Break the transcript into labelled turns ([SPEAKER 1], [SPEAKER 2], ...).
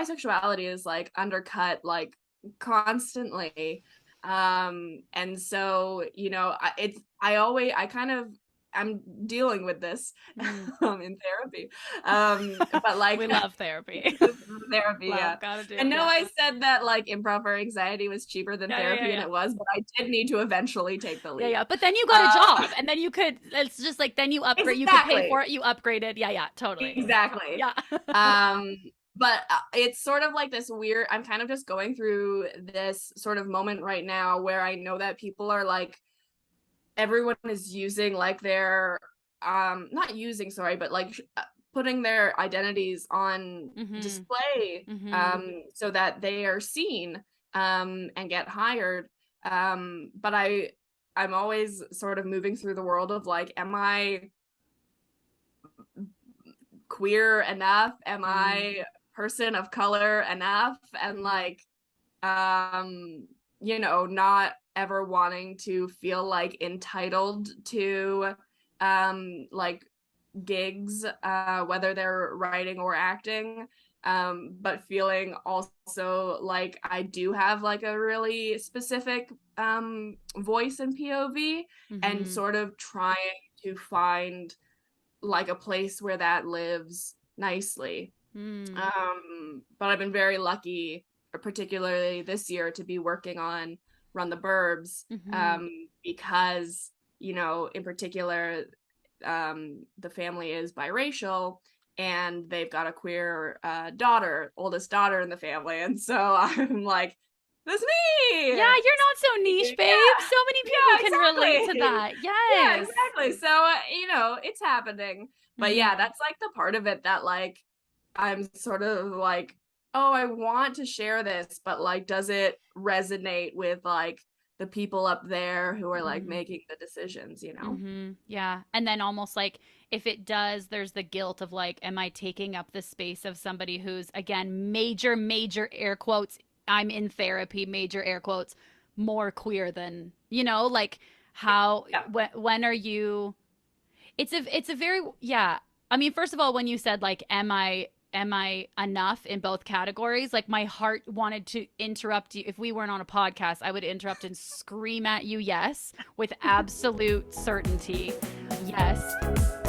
[SPEAKER 1] bisexuality is like undercut like constantly. And so, you know, I'm dealing with this in therapy. But like
[SPEAKER 2] We love therapy.
[SPEAKER 1] therapy, yeah.
[SPEAKER 2] Gotta do
[SPEAKER 1] I
[SPEAKER 2] it.
[SPEAKER 1] know
[SPEAKER 2] Yeah.
[SPEAKER 1] I said that like improv for anxiety was cheaper than therapy, and it was, but I did need to eventually take the leap.
[SPEAKER 2] Yeah. But then you got a job, and then it's just like, then you upgrade, you could pay
[SPEAKER 1] Exactly.
[SPEAKER 2] for it, you upgraded. Yeah, totally.
[SPEAKER 1] Exactly.
[SPEAKER 2] Yeah.
[SPEAKER 1] But it's sort of like this weird, I'm kind of just going through this sort of moment right now where I know that people are like, everyone is using like their, not using, sorry, but like putting their identities on display, so that they are seen, and get hired. But I'm always sort of moving through the world of like, am I queer enough? Am I person of color enough? And like, you know, not ever wanting to feel like entitled to like gigs, whether they're writing or acting, but feeling also like I do have like a really specific voice and POV, and sort of trying to find like a place where that lives nicely. But I've been very lucky, particularly this year, to be working on Run the Burbs, because, you know, in particular, the family is biracial, and they've got a queer daughter, oldest daughter in the family. And so I'm like, that's me.
[SPEAKER 2] Yeah, you're not so niche, babe.
[SPEAKER 1] Yeah.
[SPEAKER 2] So many people can relate to that.
[SPEAKER 1] Yeah,
[SPEAKER 2] Yes.
[SPEAKER 1] exactly. So, you know, it's happening. But yeah, that's like the part of it that like I'm sort of like, oh, I want to share this, but like, does it resonate with like the people up there who are like making the decisions, you know?
[SPEAKER 2] Yeah. And then almost like, if it does, there's the guilt of like, am I taking up the space of somebody who's, again, major air quotes, I'm in therapy, major air quotes, more queer than, you know, like how,
[SPEAKER 1] Yeah.
[SPEAKER 2] when are you, it's a very, yeah. I mean, first of all, when you said like, am I enough in both categories? Like, my heart wanted to interrupt you. If we weren't on a podcast, I would interrupt and scream at you, yes, with absolute certainty. Yes.